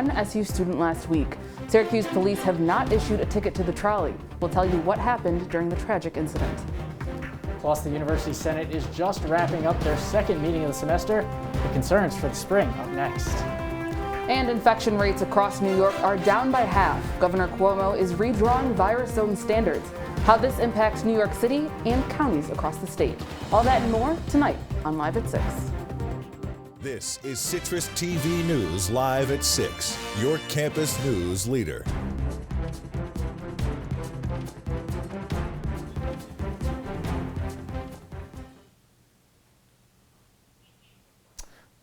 One SU student last week. Syracuse police have not issued a ticket to the trolley. We'll tell you what happened during the tragic incident. Plus, the University Senate is just wrapping up their second meeting of the semester. The concerns for the spring up next. And infection rates across New York are down by half. Governor Cuomo is redrawing virus zone standards. How this impacts New York City and counties across the state. All that and more tonight on Live at 6. This is CitrusTV News Live at 6, your campus news leader.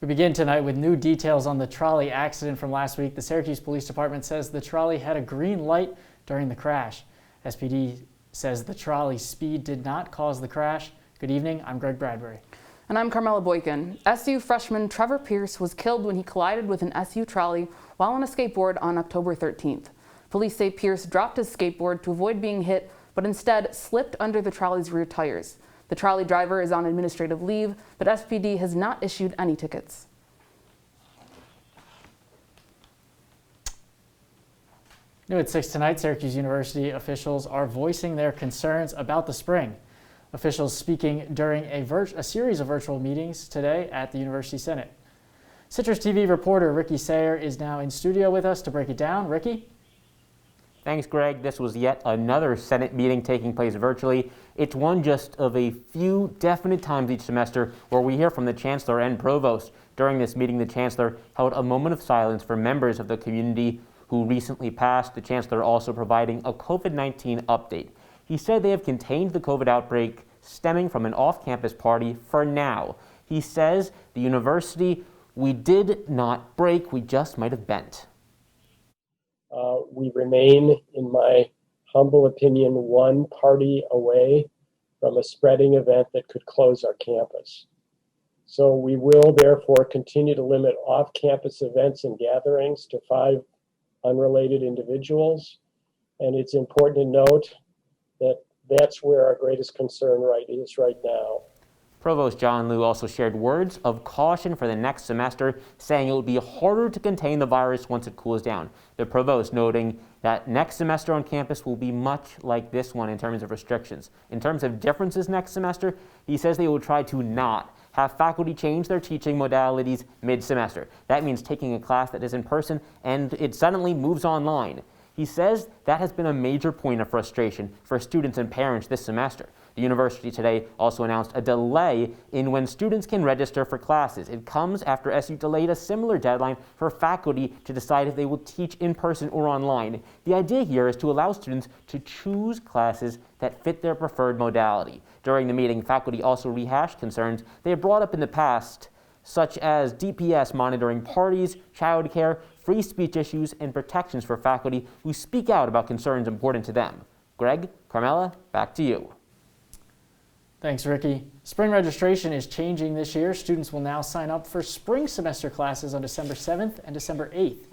We begin tonight with new details on the trolley accident from last week. The Syracuse Police Department says the trolley had a green light during the crash. SPD says the trolley's speed did not cause the crash. Good evening, I'm Greg Bradbury. And I'm Carmella Boykin. SU freshman Trevor Pierce was killed when he collided with an SU trolley while on a skateboard on October 13th. Police say Pierce dropped his skateboard to avoid being hit, but instead slipped under the trolley's rear tires. The trolley driver is on administrative leave, but SPD has not issued any tickets. New at 6 tonight, Syracuse University officials are voicing their concerns about the spring. Officials speaking during a series of virtual meetings today at the University Senate. CitrusTV reporter Ricky Sayer is now in studio with us to break it down. Ricky? Thanks, Greg. This was yet another Senate meeting taking place virtually. It's one just of a few definite times each semester where we hear from the Chancellor and Provost. During this meeting, the Chancellor held a moment of silence for members of the community who recently passed. The Chancellor also providing a COVID-19 update. He said they have contained the COVID outbreak stemming from an off-campus party for now. He says the university, we did not break, we just might have bent. We remain, in my humble opinion, one party away from a spreading event that could close our campus. So we will therefore continue to limit off-campus events and gatherings to 5 unrelated individuals. And it's important to note that that's where our greatest concern is right now. Provost John Liu also shared words of caution for the next semester, saying it will be harder to contain the virus once it cools down. The provost noting that next semester on campus will be much like this one in terms of restrictions. In terms of differences next semester, he says they will try to not have faculty change their teaching modalities mid-semester. That means taking a class that is in person and it suddenly moves online. He says that has been a major point of frustration for students and parents this semester. The university today also announced a delay in when students can register for classes. It comes after SU delayed a similar deadline for faculty to decide if they will teach in person or online. The idea here is to allow students to choose classes that fit their preferred modality. During the meeting, faculty also rehashed concerns they have brought up in the past, such as DPS monitoring parties, childcare, free speech issues, and protections for faculty who speak out about concerns important to them. Greg, Carmella, back to you. Thanks, Ricky. Spring registration is changing this year. Students will now sign up for spring semester classes on December 7th and December 8th.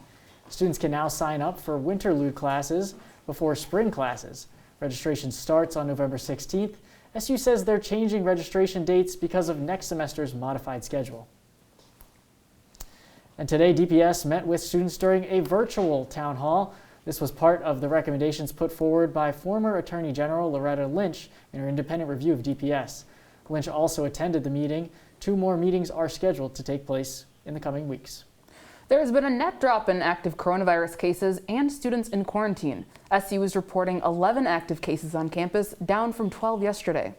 Students can now sign up for winterlude classes before spring classes. Registration starts on November 16th. SU says they're changing registration dates because of next semester's modified schedule. And today, DPS met with students during a virtual town hall. This was part of the recommendations put forward by former Attorney General Loretta Lynch in her independent review of DPS. Lynch also attended the meeting. 2 more meetings are scheduled to take place in the coming weeks. There has been a net drop in active coronavirus cases and students in quarantine. SU is reporting 11 active cases on campus, down from 12 yesterday.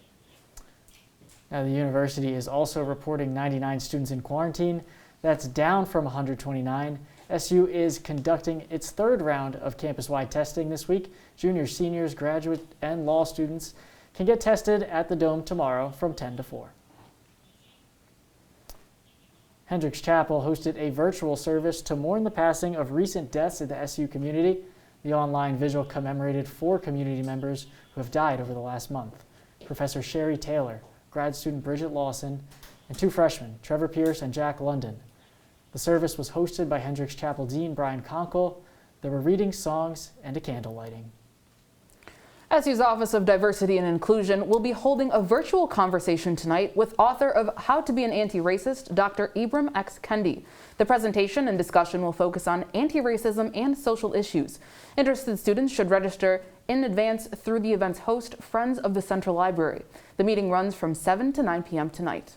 Now, the university is also reporting 99 students in quarantine. That's down from 129. SU is conducting its 3rd round of campus-wide testing this week. Juniors, seniors, graduate, and law students can get tested at the Dome tomorrow from 10 to 4. Hendricks Chapel hosted a virtual service to mourn the passing of recent deaths in the SU community. The online visual commemorated 4 community members who have died over the last month. Professor Sherry Taylor, grad student Bridget Lawson, and 2 freshmen, Trevor Pierce and Jack London. The service was hosted by Hendricks Chapel Dean Brian Conkle. There were readings, songs, and a candle lighting. SU's Office of Diversity and Inclusion will be holding a virtual conversation tonight with author of How to Be an Anti-Racist, Dr. Ibram X. Kendi. The presentation and discussion will focus on anti-racism and social issues. Interested students should register in advance through the event's host, Friends of the Central Library. The meeting runs from 7 to 9 p.m. tonight.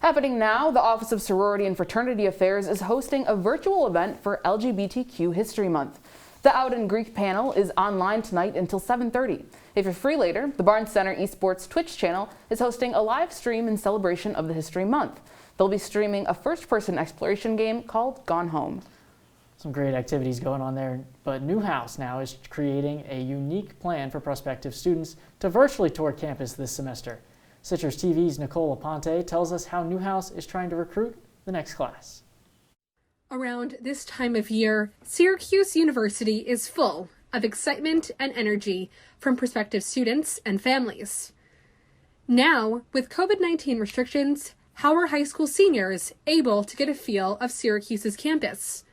Happening now, the Office of Sorority and Fraternity Affairs is hosting a virtual event for LGBTQ History Month. The Out in Greek panel is online tonight until 7:30. If you're free later, the Barnes Center Esports Twitch channel is hosting a live stream in celebration of the History Month. They'll be streaming a first-person exploration game called Gone Home. Some great activities going on there, but Newhouse now is creating a unique plan for prospective students to virtually tour campus this semester. Citrus TV's Nicole Aponte tells us how Newhouse is trying to recruit the next class. Around this time of year, Syracuse University is full of excitement and energy from prospective students and families. Now, with COVID-19 restrictions, how are high school seniors able to get a feel of Syracuse's campus?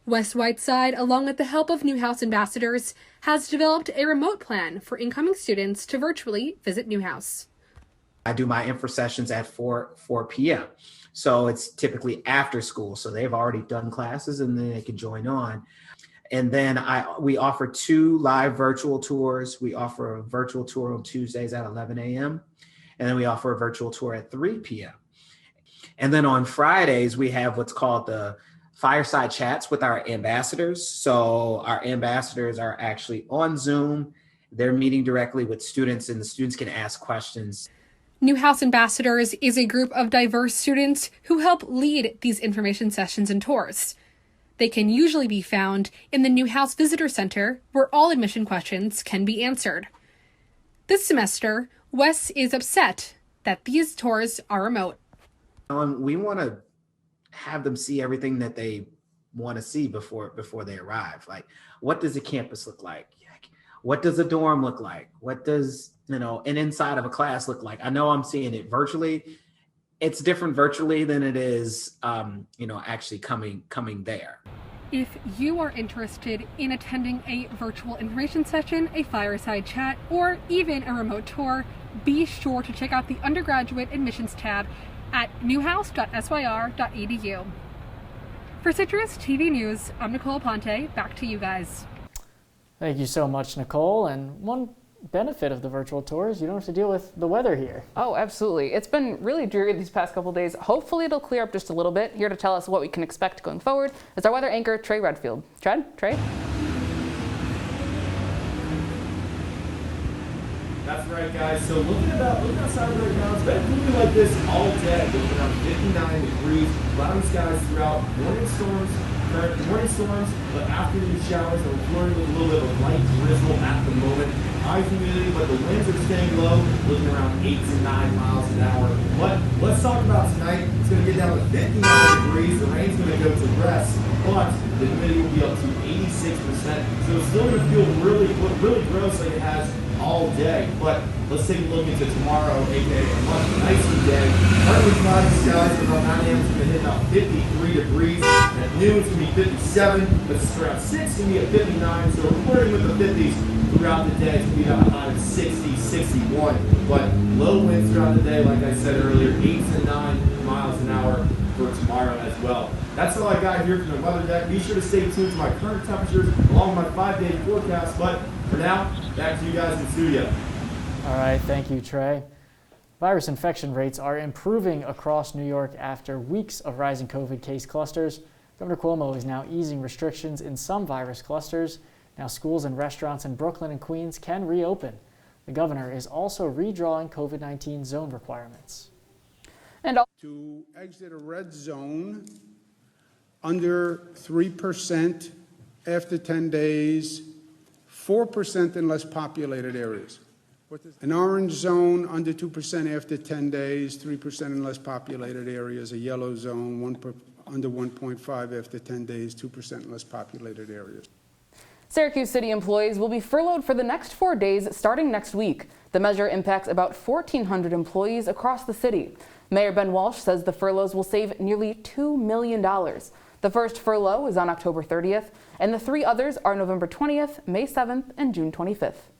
Wes Whiteside, along with the help of Newhouse ambassadors, has developed a remote plan for incoming students to virtually visit Newhouse. I do my info sessions at 4 p.m. So it's typically after school. So they've already done classes and then they can join on. And then we offer 2 live virtual tours. We offer a virtual tour on Tuesdays at 11 a.m. And then we offer a virtual tour at 3 p.m. And then on Fridays, we have what's called the fireside chats with our ambassadors. So our ambassadors are actually on Zoom. They're meeting directly with students and the students can ask questions. Newhouse Ambassadors is a group of diverse students who help lead these information sessions and tours. They can usually be found in the Newhouse Visitor Center, where all admission questions can be answered. This semester, Wes is upset that these tours are remote. We want to have them see everything that they want to see before they arrive. Like, what does a campus look like? What does a dorm look like? What does, an inside of a class look like? I know I'm seeing it virtually. It's different virtually than it is, actually coming there. If you are interested in attending a virtual information session, a fireside chat, or even a remote tour, be sure to check out the undergraduate admissions tab at newhouse.syr.edu. For Citrus TV News, I'm Nicole Aponte. Back to you guys. Thank you so much, Nicole. And one benefit of the virtual tours, you don't have to deal with the weather here. Oh, absolutely. It's been really dreary these past couple days. Hopefully it'll clear up just a little bit. Here to tell us what we can expect going forward is our weather anchor, Trey Redfield. Trey? That's right, guys. So looking outside right now, it's been looking like this all day. It's around 59 degrees, cloudy skies throughout, morning storms, but afternoon showers, and we're flirting with a little bit of a light drizzle at the moment. High humidity, but the winds are staying low, looking around 8 to 9 miles an hour. But let's talk about tonight. It's going to get down to 59 degrees. The rain's going to go to rest, but the humidity will be up to 86%. So it's still going to feel really gross like it has all day. But let's take a look into tomorrow, aka a much nicer day. Partly cloudy skies, around 9 a.m. it's going to hit about 53 degrees. At noon it's going to be 57, but it's around 6 it's going to be at 59. So we're flirting with the 50s throughout the day. It's going to be about a high of 60, 61. But low winds throughout the day, like I said earlier, 8 to 9 miles an hour for tomorrow as well. That's all I got here from the weather deck. Be sure to stay tuned to my current temperatures along with my 5-day forecast. But for now, back to you guys in studio. All right, thank you, Trey. Virus infection rates are improving across New York after weeks of rising COVID case clusters. Governor Cuomo is now easing restrictions in some virus clusters. Now schools and restaurants in Brooklyn and Queens can reopen. The governor is also redrawing COVID-19 zone requirements. To exit a red zone under 3% after 10 days, 4% in less populated areas. An orange zone under 2% after 10 days, 3% in less populated areas. A yellow zone under 1.5 after 10 days, 2% in less populated areas. Syracuse City employees will be furloughed for the next 4 days starting next week. The measure impacts about 1,400 employees across the city. Mayor Ben Walsh says the furloughs will save nearly $2 million. The The first furlough is on October 30th, and the 3 others are November 20th, May 7th, and June 25th.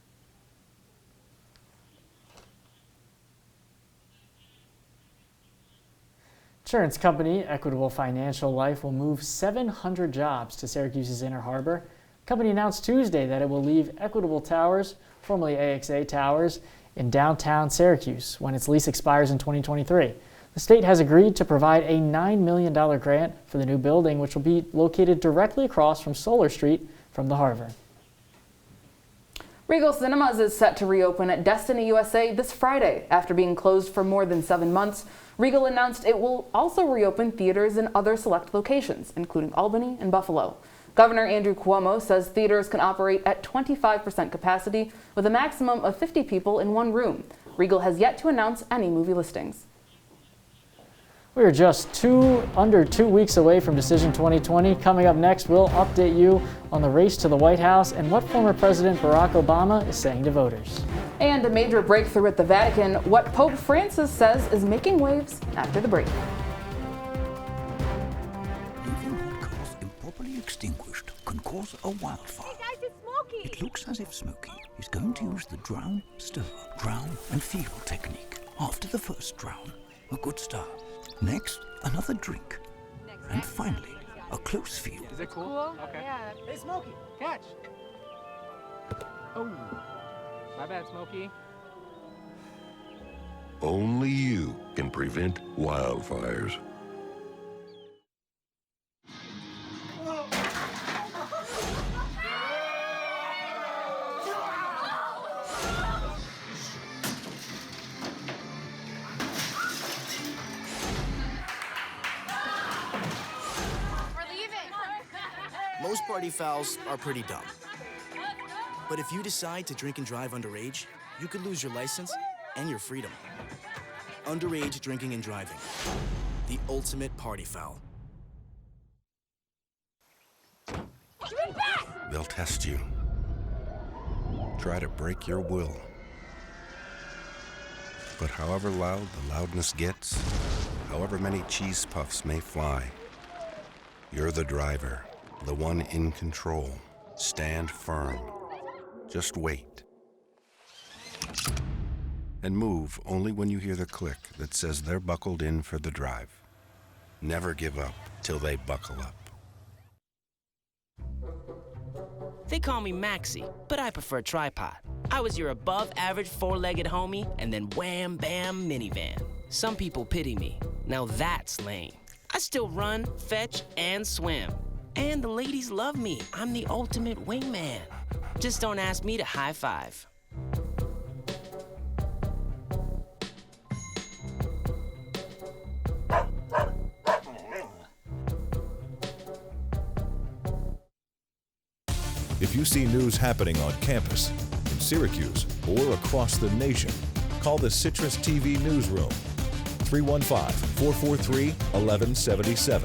Insurance company Equitable Financial Life will move 700 jobs to Syracuse's Inner Harbor. The company announced Tuesday that it will leave Equitable Towers, formerly AXA Towers, in downtown Syracuse when its lease expires in 2023. The state has agreed to provide a $9 million grant for the new building, which will be located directly across from Solar Street from the harbor. Regal Cinemas is set to reopen at Destiny USA this Friday. After being closed for more than 7 months, Regal announced it will also reopen theaters in other select locations, including Albany and Buffalo. Governor Andrew Cuomo says theaters can operate at 25% capacity with a maximum of 50 people in one room. Regal has yet to announce any movie listings. We are just under 2 weeks away from Decision 2020. Coming up next, we'll update you on the race to the White House and what former President Barack Obama is saying to voters. And a major breakthrough at the Vatican, what Pope Francis says is making waves after the break. Leaving hot coals improperly extinguished can cause a wildfire. Hey guys, it's Smokey! It looks as if Smokey is going to use the drown, stir, drown and feel technique. After the first drown, a good start. Next, another drink. And finally, a close feel. Is it cool? Okay. Yeah. Hey, Smokey, catch! Oh, my bad, Smokey. Only you can prevent wildfires. Most party fouls are pretty dumb. But if you decide to drink and drive underage, you could lose your license and your freedom. Underage drinking and driving. The ultimate party foul. They'll test you. Try to break your will. But however loud the loudness gets, however many cheese puffs may fly, you're the driver. The one in control. Stand firm. Just wait. And move only when you hear the click that says they're buckled in for the drive. Never give up till they buckle up. They call me Maxie, but I prefer tripod. I was your above-average four-legged homie, and then wham, bam, minivan. Some people pity me. Now that's lame. I still run, fetch, and swim. And the ladies love me. I'm the ultimate wingman. Just don't ask me to high five. If you see news happening on campus, in Syracuse, or across the nation, call the CitrusTV newsroom, 315-443-1177,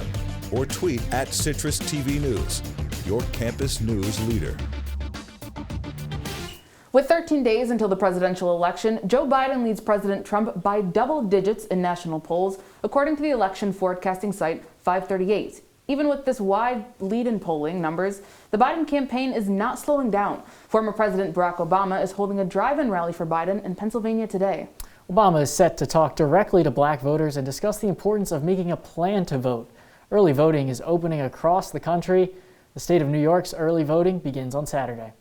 or tweet at CitrusTV News, your campus news leader. With 13 days until the presidential election, Joe Biden leads President Trump by double digits in national polls, according to the election forecasting site 538. Even with this wide lead in polling numbers, the Biden campaign is not slowing down. Former President Barack Obama is holding a drive-in rally for Biden in Pennsylvania today. Obama is set to talk directly to black voters and discuss the importance of making a plan to vote. Early voting is opening across the country. The state of New York's early voting begins on Saturday.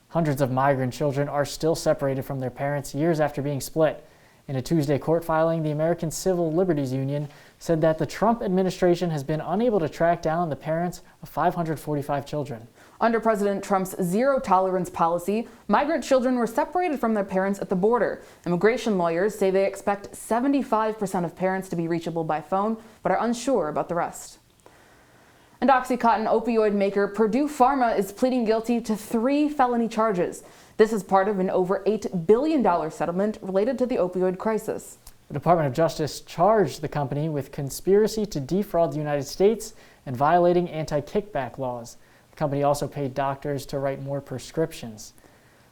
Hundreds of migrant children are still separated from their parents years after being split. In a Tuesday court filing, the American Civil Liberties Union said that the Trump administration has been unable to track down the parents of 545 children. Under President Trump's zero-tolerance policy, migrant children were separated from their parents at the border. Immigration lawyers say they expect 75% of parents to be reachable by phone, but are unsure about the rest. And OxyContin opioid maker Purdue Pharma is pleading guilty to 3 felony charges. This is part of an over $8 billion settlement related to the opioid crisis. The Department of Justice charged the company with conspiracy to defraud the United States and violating anti-kickback laws. The company also paid doctors to write more prescriptions.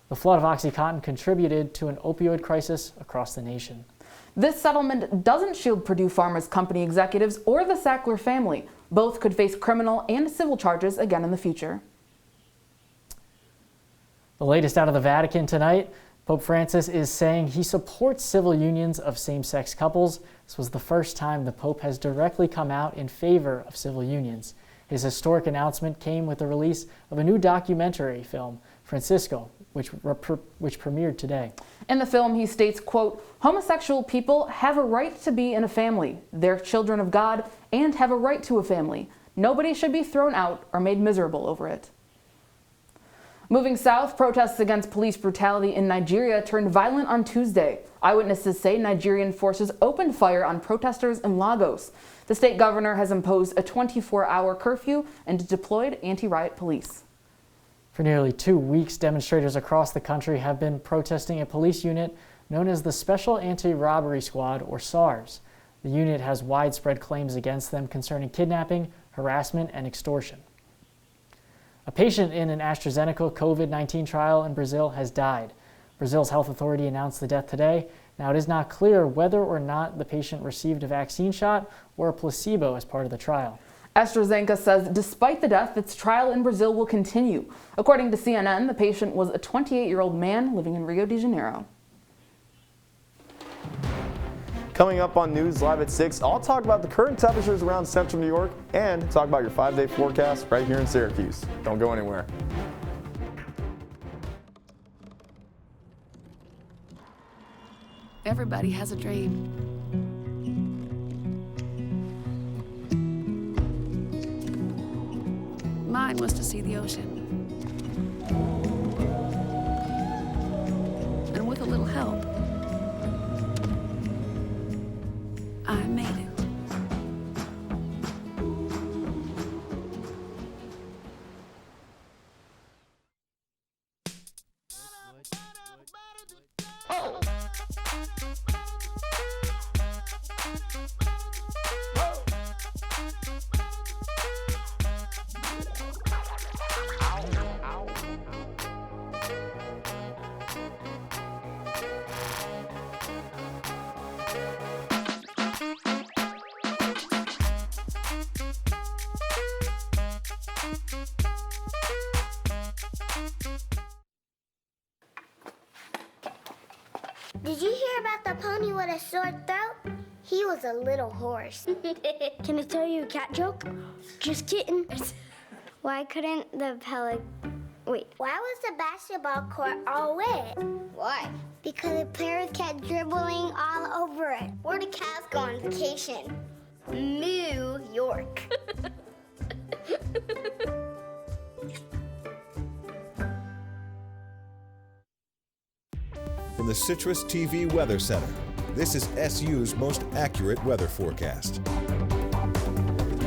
The flood of OxyContin contributed to an opioid crisis across the nation. This settlement doesn't shield Purdue Pharma's company executives or the Sackler family. Both could face criminal and civil charges again in the future. The latest out of the Vatican tonight, Pope Francis is saying he supports civil unions of same-sex couples. This was the first time the Pope has directly come out in favor of civil unions. His historic announcement came with the release of a new documentary film, Francisco, which premiered today. In the film, he states, quote, "Homosexual people have a right to be in a family. They're children of God and have a right to a family. Nobody should be thrown out or made miserable over it." Moving south, protests against police brutality in Nigeria turned violent on Tuesday. Eyewitnesses say Nigerian forces opened fire on protesters in Lagos. The state governor has imposed a 24-hour curfew and deployed anti-riot police. For nearly 2 weeks, demonstrators across the country have been protesting a police unit known as the Special Anti-Robbery Squad, or SARS. The unit has widespread claims against them concerning kidnapping, harassment, and extortion. A patient in an AstraZeneca COVID-19 trial in Brazil has died. Brazil's health authority announced the death today. Now, it is not clear whether or not the patient received a vaccine shot or a placebo as part of the trial. AstraZeneca says despite the death, its trial in Brazil will continue. According to CNN, the patient was a 28-year-old man living in Rio de Janeiro. Coming up on News Live at 6, I'll talk about the current temperatures around central New York and talk about your 5-day forecast right here in Syracuse. Don't go anywhere. Everybody has a dream. Mine was to see the ocean. And with a little help, I made it. Did you hear about the pony with a sore throat? He was a little horse. Can I tell you a cat joke? Just kidding. Why couldn't the Why was the basketball court all wet? Why? Because the players kept dribbling all over it. Where do cats go on vacation? New York. From the CitrusTV Weather Center, this is SU's most accurate weather forecast.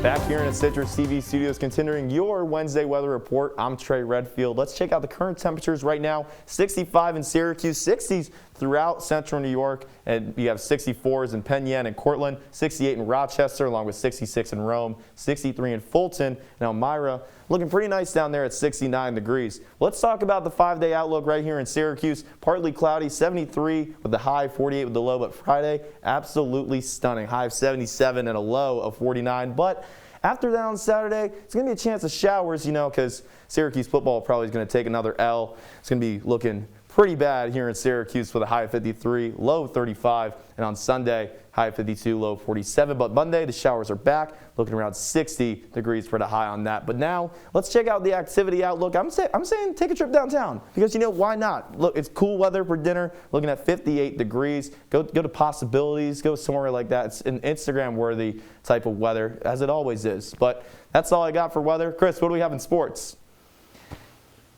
Back here in the CitrusTV studios, continuing your Wednesday weather report, I'm Trey Redfield. Let's check out the current temperatures right now. 65 in Syracuse, 60s throughout central New York, and you have 64s in Penn Yan and Cortland, 68 in Rochester, along with 66 in Rome, 63 in Fulton, and Elmira. Looking pretty nice down there at 69 degrees. Let's talk about the 5-day outlook right here in Syracuse. Partly cloudy, 73 with the high, 48 with the low, but Friday, absolutely stunning. High of 77 and a low of 49. But after that on Saturday, it's going to be a chance of showers, because Syracuse football probably is going to take another L. It's going to be looking pretty bad here in Syracuse with a high of 53, low of 35, and on Sunday, high of 52, low of 47. But Monday, the showers are back, looking around 60 degrees for the high on that. But now, let's check out the activity outlook. I'm saying take a trip downtown because, why not? Look, it's cool weather for dinner, looking at 58 degrees. Go to Possibilities, go somewhere like that. It's an Instagram-worthy type of weather, as it always is. But that's all I got for weather. Chris, what do we have in sports?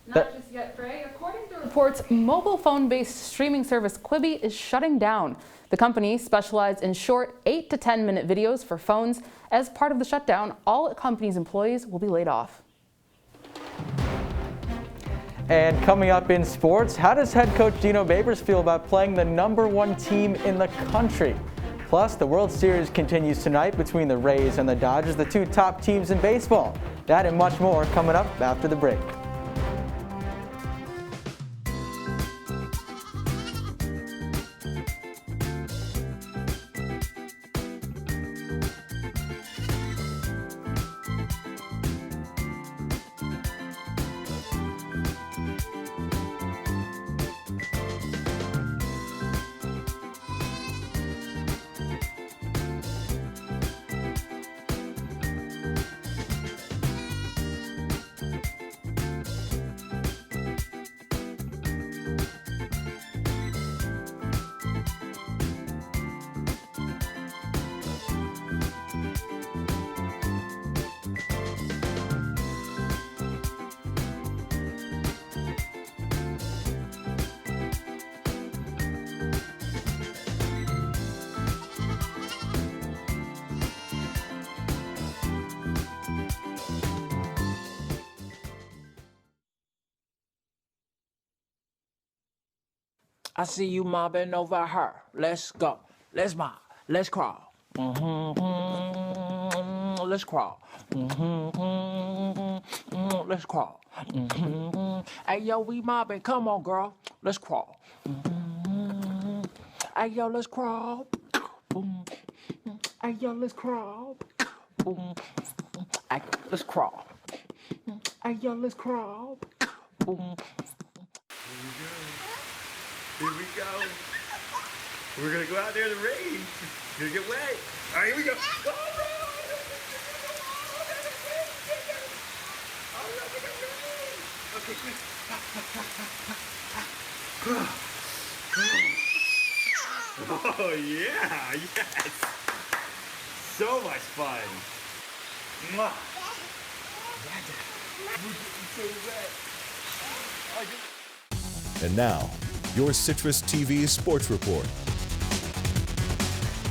Not just yet, Trey. According to reports, mobile phone-based streaming service Quibi is shutting down. The company specialized in short 8 to 10-minute videos for phones. As part of the shutdown, all the company's employees will be laid off. And coming up in sports, how does head coach Dino Babers feel about playing the #1 team in the country? Plus, the World Series continues tonight between the Rays and the Dodgers, the two top teams in baseball. That and much more coming up after the break. I see you mobbing over her. Let's go. Let's mob. Let's crawl. Let's crawl. Let's crawl. Hey, yo, we mobbing. Come on, girl. Let's crawl. Hey, yo, let's crawl. Hey, yo, let's crawl. Hey, let's crawl. Hey, yo, let's crawl. Here we go. We're gonna go out there in the rain. It's gonna get wet. All right, here we go. Okay, quick. Oh yeah, yes. So much fun. Mwah. And now, your Citrus TV Sports Report.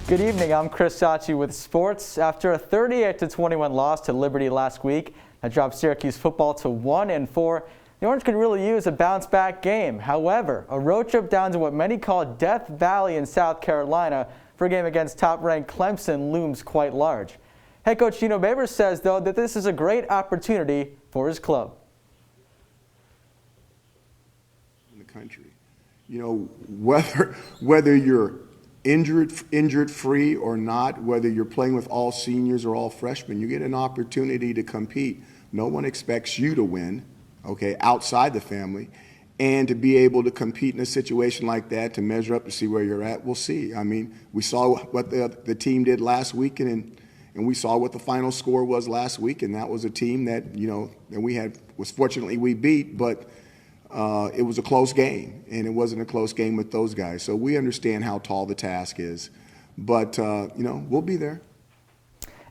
Good evening, I'm Chris Sachi with sports. After a 38-21 loss to Liberty last week that dropped Syracuse football to 1-4, the Orange could really use a bounce-back game. However, a road trip down to what many call Death Valley in South Carolina for a game against top-ranked Clemson looms quite large. Head coach Dino Babers says, though, that this is a great opportunity for his club. In the country, you know, whether you're injured free or not, whether you're playing with all seniors or all freshmen, you get an opportunity to compete. No one expects you to win, okay, outside the family, and to be able to compete in a situation like that, to measure up to see where you're at, we'll see. I mean, we saw what the team did last week, and we saw what the final score was last week, and that was a team that, you know, that fortunately we beat, but it was a close game, and it wasn't a close game with those guys. So we understand how tall the task is, but, you know, we'll be there.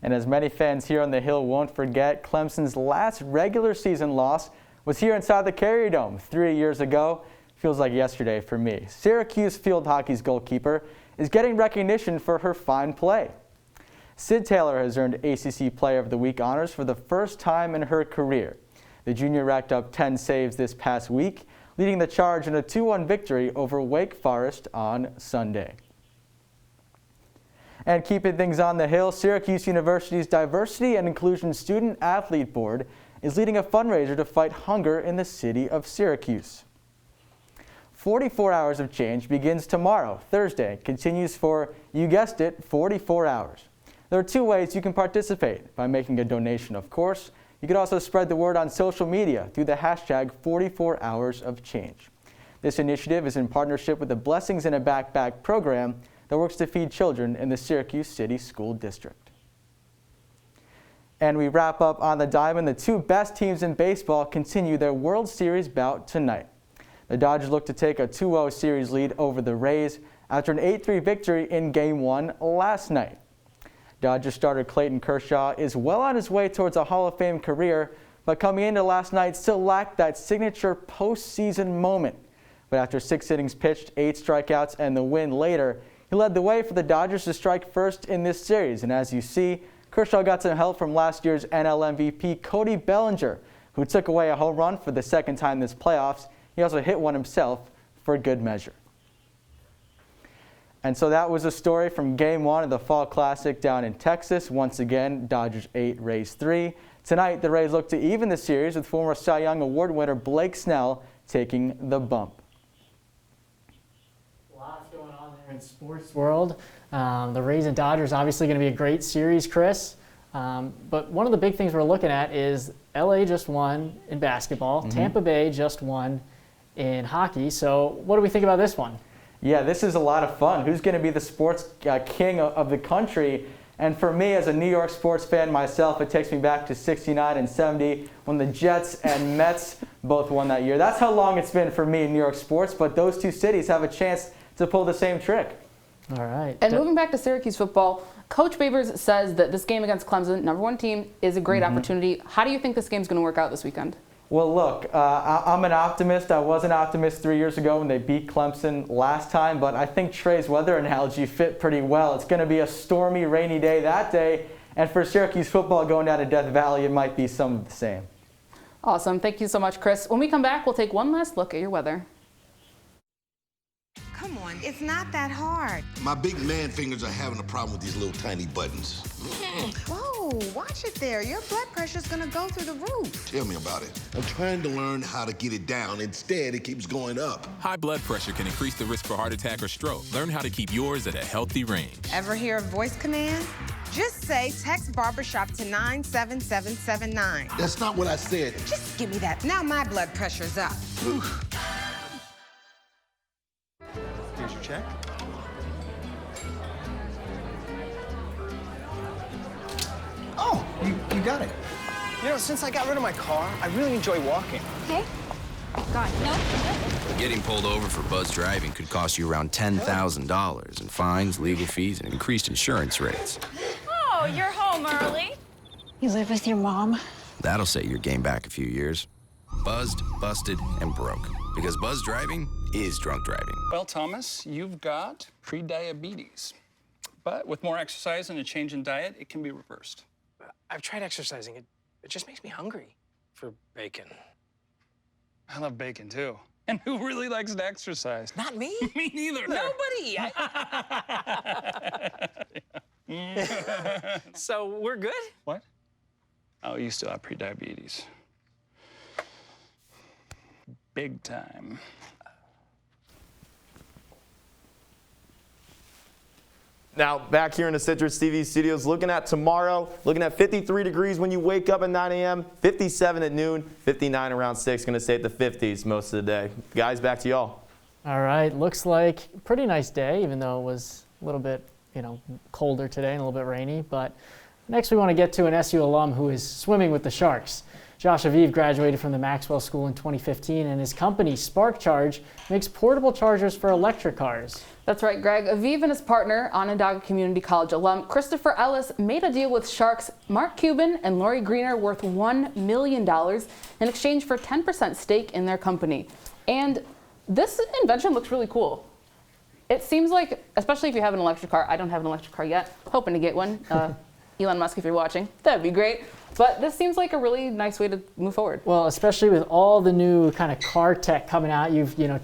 And as many fans here on the Hill won't forget, Clemson's last regular season loss was here inside the Carrier Dome 3 years ago. Feels like yesterday for me. Syracuse field hockey's goalkeeper is getting recognition for her fine play. Sid Taylor has earned ACC Player of the Week honors for the first time in her career. The junior racked up 10 saves this past week, leading the charge in a 2-1 victory over Wake Forest on Sunday. And keeping things on the Hill, Syracuse University's Diversity and Inclusion Student Athlete Board is leading a fundraiser to fight hunger in the city of Syracuse. 44 Hours of Change begins tomorrow, Thursday, continues for, you guessed it, 44 hours. There are 2 ways you can participate: by making a donation, of course. You can also spread the word on social media through the hashtag 44 Hours of Change. This initiative is in partnership with the Blessings in a Backpack program that works to feed children in the Syracuse City School District. And we wrap up on the diamond. The 2 best teams in baseball continue their World Series bout tonight. The Dodgers look to take a 2-0 series lead over the Rays after an 8-3 victory in Game 1 last night. Dodgers starter Clayton Kershaw is well on his way towards a Hall of Fame career, but coming into last night still lacked that signature postseason moment. But after 6 innings pitched, 8 strikeouts, and the win later, he led the way for the Dodgers to strike first in this series. And as you see, Kershaw got some help from last year's NL MVP Cody Bellinger, who took away a home run for the second time this playoffs. He also hit one himself for good measure. And so that was a story from Game 1 of the Fall Classic down in Texas. Once again, Dodgers 8, Rays 3. Tonight, the Rays look to even the series with former Cy Young Award winner Blake Snell taking the bump. Lots going on there in sports world. The Rays and Dodgers obviously going to be a great series, Chris. But one of the big things we're looking at is LA just won in basketball. Tampa Bay just won in hockey. So what do we think about this one? Yeah, this is a lot of fun. Who's going to be the sports king of the country? And for me, as a New York sports fan myself, it takes me back to 69 and 70 when the Jets and Mets both won that year. That's how long it's been for me in New York sports, but those 2 cities have a chance to pull the same trick. All right. And moving back to Syracuse football, Coach Babers says that this game against Clemson, #1 team, is a great opportunity. How do you think this game's going to work out this weekend? Well, look, I'm an optimist. I was an optimist 3 years ago when they beat Clemson last time, but I think Trey's weather analogy fit pretty well. It's going to be a stormy, rainy day that day, and for Syracuse football going down to Death Valley, it might be some of the same. Awesome. Thank you so much, Chris. When we come back, we'll take one last look at your weather. on. It's not that hard. My big man fingers are having a problem with these little tiny buttons. Whoa, watch it there. Your blood pressure's gonna go through the roof. Tell me about it. I'm trying to learn how to get it down. Instead, it keeps going up. High blood pressure can increase the risk for heart attack or stroke. Learn how to keep yours at a healthy range. Ever hear a voice command? Just say text barbershop to 97779. That's not what I said. Just give me that. Now my blood pressure's up. Here's your check. Oh, you got it. You know, since I got rid of my car, I really enjoy walking. Okay. God, no. Getting pulled over for buzz driving could cost you around $10,000 in fines, legal fees, and increased insurance rates. Oh, you're home early. You live with your mom? That'll set your game back a few years. Buzzed, busted, and broke. Because buzz driving is drunk driving. Well, Thomas, you've got pre-diabetes. But with more exercise and a change in diet, it can be reversed. I've tried exercising. It just makes me hungry for bacon. I love bacon, too. And who really likes to exercise? Not me. Me neither. Nobody. So we're good? What? Oh, you still have pre-diabetes. Big time. Now, back here in the Citrus TV studios, looking at tomorrow, looking at 53 degrees when you wake up at 9 a.m., 57 at noon, 59 around 6, going to stay at the 50s most of the day. Guys, back to y'all. All right, looks like a pretty nice day, even though it was a little bit, colder today and a little bit rainy. But next we want to get to an SU alum who is swimming with the Sharks. Josh Aviv graduated from the Maxwell School in 2015, and his company, Spark Charge, makes portable chargers for electric cars. That's right, Greg. Aviv and his partner, Onondaga Community College alum Christopher Ellis, made a deal with Sharks Mark Cuban and Lori Greener worth $1 million in exchange for 10% stake in their company. And this invention looks really cool. It seems like, especially if you have an electric car, I don't have an electric car yet, hoping to get one. Elon Musk, if you're watching, that'd be great. But this seems like a really nice way to move forward. Well, especially with all the new kind of car tech coming out.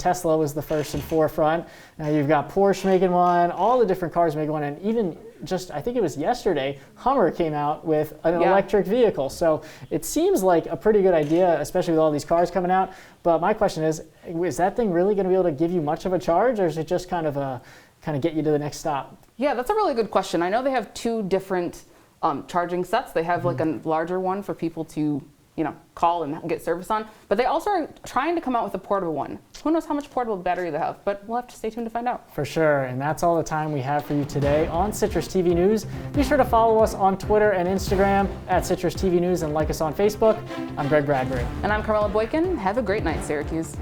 Tesla was the first in forefront. Now you've got Porsche making one, all the different cars making one, and even just, I think it was yesterday, Hummer came out with an electric vehicle. So it seems like a pretty good idea, especially with all these cars coming out. But my question is that thing really going to be able to give you much of a charge, or is it just kind of get you to the next stop? Yeah, that's a really good question. I know they have two different charging sets. They have like a larger one for people to, call and get service on. But they also are trying to come out with a portable one. Who knows how much portable battery they have, but we'll have to stay tuned to find out. For sure, and that's all the time we have for you today on Citrus TV News. Be sure to follow us on Twitter and Instagram at Citrus TV News and like us on Facebook. I'm Greg Bradbury. And I'm Carmella Boykin. Have a great night, Syracuse.